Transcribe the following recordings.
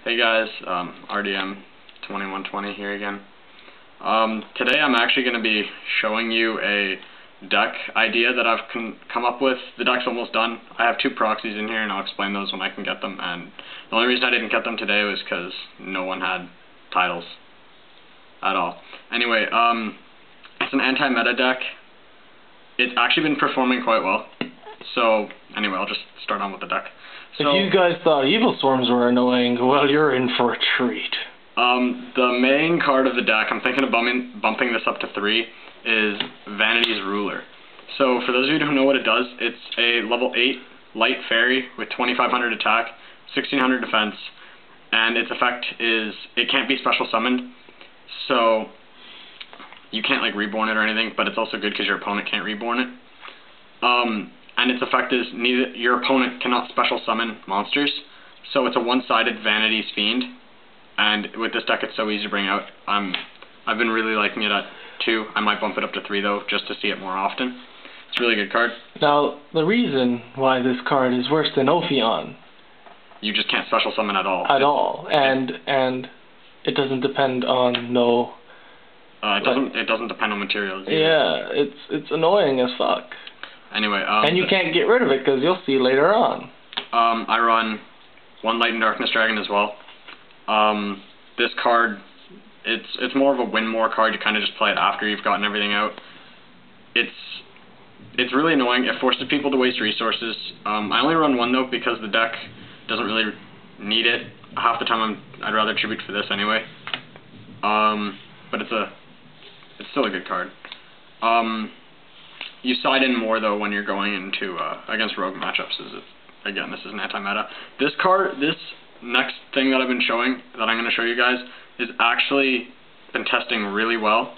Hey guys, RDM 2120 here again. Today I'm actually going to be showing you a deck idea that I've come up with. The deck's almost done. I have two proxies in here and I'll explain those when I can get them, and the only reason I didn't get them today was because no one had titles at all. Anyway, it's an anti-meta deck. It's actually been performing quite well. So, anyway, I'll just start on with the deck. If you guys thought Evil Swarms were annoying, well, you're in for a treat. The main card of the deck, I'm thinking of bumping this up to 3, is Vanity's Ruler. So, for those of you who know what it does, it's a level 8 light fairy with 2500 attack, 1600 defense, and its effect is, it can't be special summoned, so you can't like reborn it or anything, but it's also good because your opponent can't reborn it. And its effect is your opponent cannot special summon monsters, so it's a one-sided Vanity's Fiend, and with this deck it's so easy to bring out. I've been really liking it at 2. I might bump it up to 3 though, just to see it more often. It's a really good card. Now, the reason why this card is worse than Ophion... You just can't special summon at all. And it doesn't depend on no... It doesn't depend on materials either. Yeah, it's annoying as fuck. Anyway, and you can't get rid of it because you'll see later on. I run 1 Light and Darkness Dragon as well. This card, it's more of a win more card. You kind of just play it after you've gotten everything out. It's really annoying. It forces people to waste resources. I only run 1 though because the deck doesn't really need it. Half the time I'd rather tribute for this anyway. But it's still a good card. You side in more though when you're going into against rogue matchups. Again, this is an anti-meta. This next thing that I've been showing, that I'm going to show you guys, is actually been testing really well.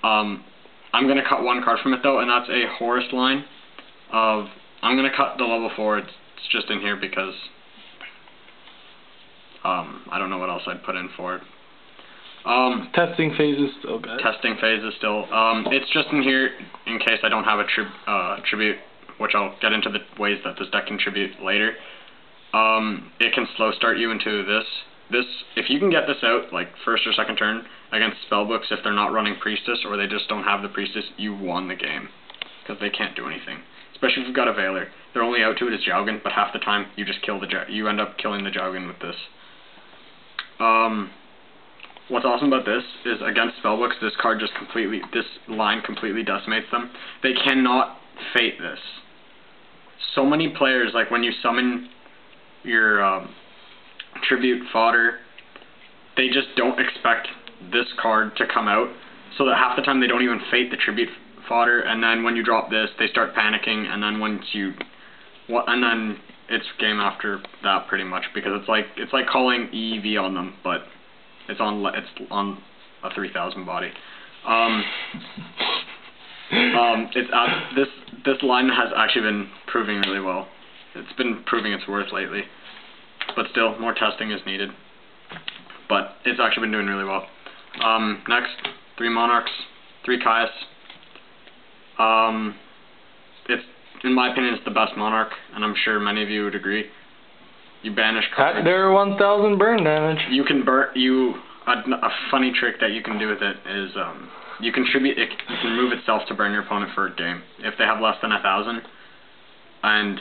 I'm going to cut 1 card from it though, and that's a Horus line of. I'm going to cut the level 4. It's just in here because I don't know what else I'd put in for it. Testing phase is still good. Testing phase is still. It's just in here in case I don't have a tribute, which I'll get into the ways that this deck can tribute later. It can slow start you into this. If you can get this out like first or second turn against spellbooks, if they're not running Priestess or they just don't have the Priestess, you won the game because they can't do anything. Especially if you've got a Veiler. They're only out to it as Jaugen, but half the time you just kill you end up killing the Jaugen with this. What's awesome about this is against spellbooks, this line completely decimates them. They cannot fate this. So many players, like when you summon your tribute fodder, they just don't expect this card to come out, so that half the time they don't even fate the tribute fodder, and then when you drop this, they start panicking, and then and then it's game after that pretty much, because it's like calling EEV on them, but it's on a 3000 body. This line has actually been proving really well. It's been proving its worth lately, but still more testing is needed. But it's actually been doing really well. Next, 3 Monarchs, 3 Caius. In my opinion, it's the best Monarch, and I'm sure many of you would agree. You banish cards. There 1000 burn damage. You can a funny trick that you can do with it is you can remove itself to burn your opponent for a game. If they have less than 1000, and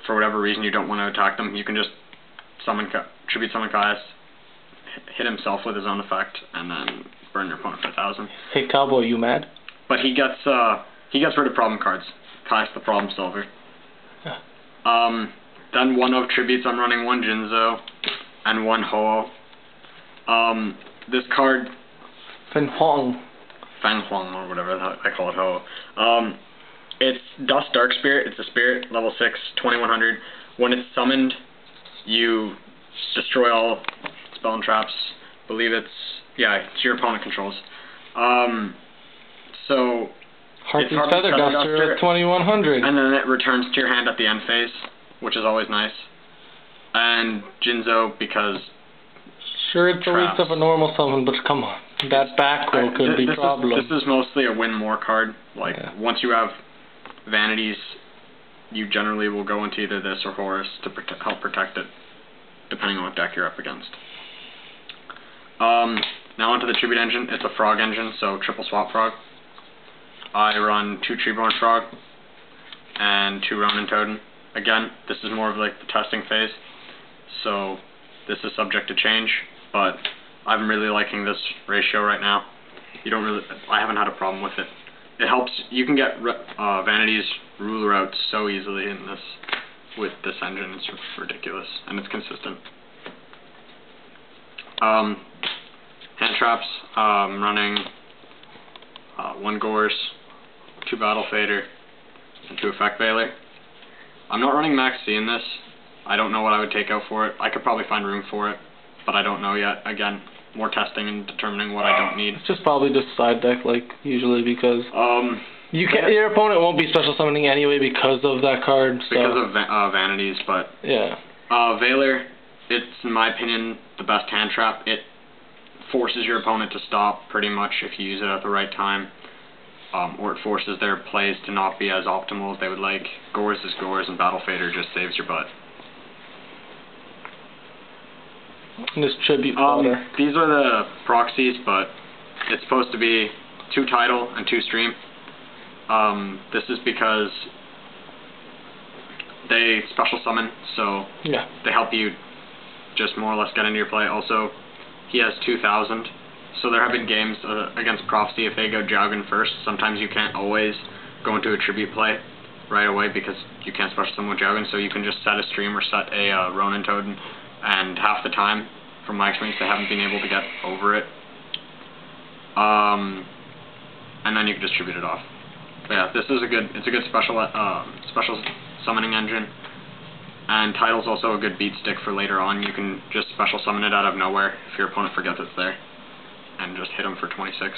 for whatever reason you don't want to attack them, you can just tribute summon Caius, hit himself with his own effect, and then burn your opponent for 1000. Hey Cowboy, you mad? But he gets rid of problem cards. Caius the problem solver. Yeah. Then 1 of tributes, I'm running 1 Jinzo and 1 Ho-Oh. This card, Fan Huang, or whatever I call it, Ho-Oh. It's Dust Dark Spirit. It's a spirit, level 6, 2100. When it's summoned, you destroy all spell and traps. It's your opponent controls. So Harpy's Feather Duster at 2100. And then it returns to your hand at the end phase, which is always nice. And Jinzo because... Sure, it's traps. a waste of a normal summon, but come on. That back row could be problem. This is mostly a win more card. Once you have Vanities, you generally will go into either this or Horus to help protect it. depending on what deck you're up against. Now onto the Tribute engine. It's a Frog engine, so triple swap Frog. I run 2 Treeborn Frog and 2 Ronin Totem. Again, this is more of like the testing phase, so this is subject to change, but I'm really liking this ratio right now. I haven't had a problem with it. It helps. You can get Vanity's ruler out so easily in this with this engine. It's ridiculous, and it's consistent. Hand traps. I'm running 1 Gorse, 2 Battle Fader, and 2 Effect Veiler. I'm not running Max C in this. I don't know what I would take out for it. I could probably find room for it, but I don't know yet. Again, more testing and determining what I don't need. It's just probably just side deck, like, usually, because your opponent won't be special summoning anyway because of that card. So. Because of Vanities, but... Yeah. Veiler, it's, in my opinion, the best hand trap. It forces your opponent to stop, pretty much, if you use it at the right time. Or it forces their plays to not be as optimal as they would like. Gorse is Gorse, and Battle Fader just saves your butt. And this Tribute fodder. These are the proxies, but it's supposed to be 2 title and 2 stream. This is because they special summon, so yeah, they help you just more or less get into your play. Also, he has 2,000, so there have been games against Prophecy if they go Jowgen first. Sometimes you can't always go into a Tribute play right away because you can't special summon with Jowgen, so you can just set a stream or set a Ronin Totem. And half the time, from my experience, they haven't been able to get over it. And then you can distribute it off. But yeah, this is a good special summoning engine. And Title's also a good beat stick for later on. You can just special summon it out of nowhere if your opponent forgets it's there, and just hit them for 26.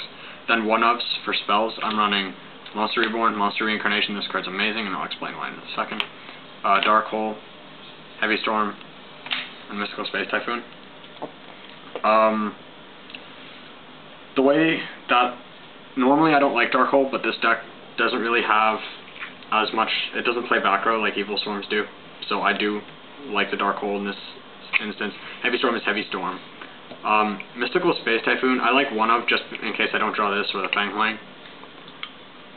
Then 1-ofs for spells. I'm running Monster Reborn, Monster Reincarnation. This card's amazing, and I'll explain why in a second. Dark Hole, Heavy Storm, and Mystical Space Typhoon. The way that normally I don't like Dark Hole, but this deck doesn't really have as much. It doesn't play back row like Evil Storms do, so I do like the Dark Hole in this instance. Heavy Storm is Heavy Storm. Mystical Space Typhoon, I like 1-of just in case I don't draw this or the Fang Huang.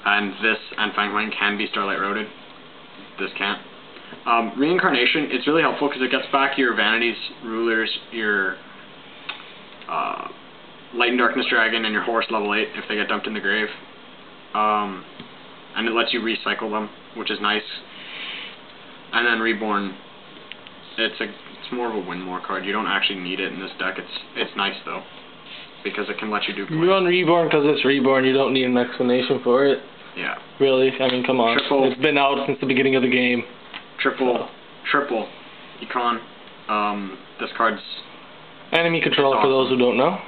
And this and Fang Huang can be Starlight Roaded. This can't. Reincarnation, it's really helpful because it gets back your Vanities, Rulers, your Light and Darkness Dragon, and your Horse level 8 if they get dumped in the grave. And it lets you recycle them, which is nice. And then Reborn, it's more of a win more card. You don't actually need it in this deck. It's nice though, because it can let you do points. You run Reborn because it's Reborn. You don't need an explanation for it. Yeah. Really? I mean, come on. Triple. It's been out since the beginning of the game. Triple Econ. This card's enemy control awesome. For those who don't know.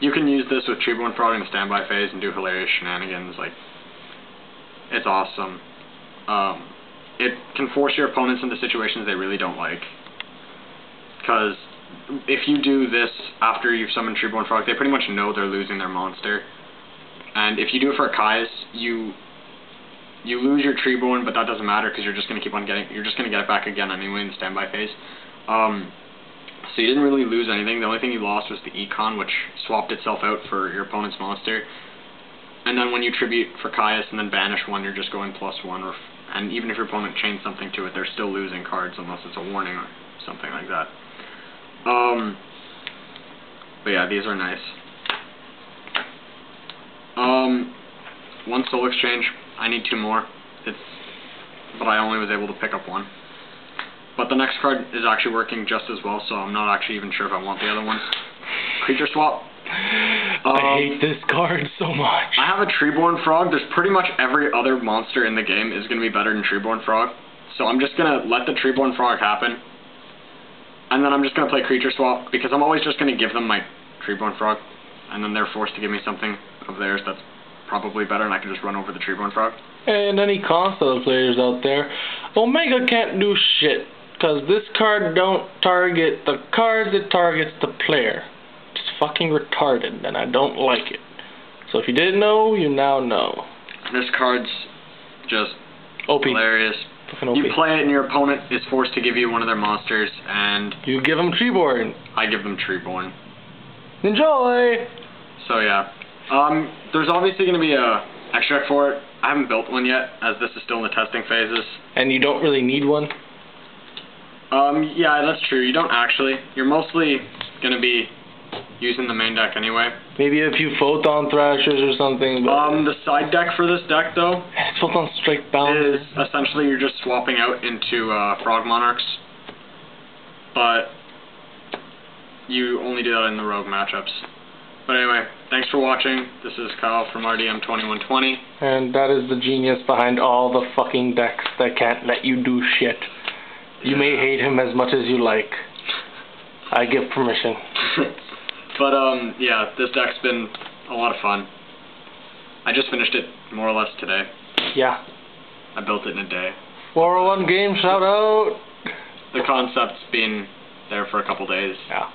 You can use this with Treeborn Frog in the standby phase and do hilarious shenanigans. Like, it's awesome. It can force your opponents into situations they really don't like. Because if you do this after you've summoned Treeborn Frog, they pretty much know they're losing their monster. And if you do it for Kai's, you lose your Treeborn, but that doesn't matter because you're just going to keep on you're just going to get it back again anyway in the standby phase. So you didn't really lose anything. The only thing you lost was the Econ, which swapped itself out for your opponent's monster. And then when you tribute for Caius and then banish one, you're just going +1. And even if your opponent chains something to it, they're still losing cards unless it's a warning or something like that. But yeah, these are nice. 1 Soul Exchange. I need 2 more. But I only was able to pick up 1. But the next card is actually working just as well, so I'm not actually even sure if I want the other ones. Creature Swap. I hate this card so much. I have a Treeborn Frog. There's pretty much every other monster in the game is going to be better than Treeborn Frog. So I'm just going to let the Treeborn Frog happen. And then I'm just going to play Creature Swap, because I'm always just going to give them my Treeborn Frog. And then they're forced to give me something of theirs that's probably better, and I can just run over the Treeborn Frog. And any console players out there, Omega can't do shit, because this card don't target the cards, it targets the player. It's fucking retarded, and I don't like it. So if you didn't know, you now know. This card's just OP. Hilarious. Fucking OP. You play it and your opponent is forced to give you one of their monsters, and You give them Treeborn. I give them Treeborn. Enjoy! So yeah. There's obviously going to be a extra deck for it. I haven't built one yet, as this is still in the testing phases. And you don't really need one? Yeah, that's true. You don't actually. You're mostly going to be using the main deck anyway. Maybe a few Photon Thrashers or something. But The side deck for this deck, though, Photon Strike Bound is essentially you're just swapping out into Frog Monarchs. But you only do that in the rogue matchups. But anyway, thanks for watching. This is Kyle from RDM2120. And that is the genius behind all the fucking decks that can't let you do shit. You may hate him as much as you like. I give permission. But, yeah, this deck's been a lot of fun. I just finished it more or less today. Yeah. I built it in a day. 401 game shout out! The concept's been there for a couple days. Yeah.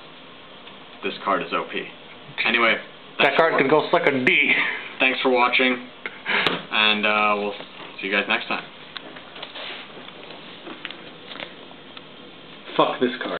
This card is OP. Anyway. That card can go suck a D. Thanks for watching. And, we'll see you guys next time. Fuck this card.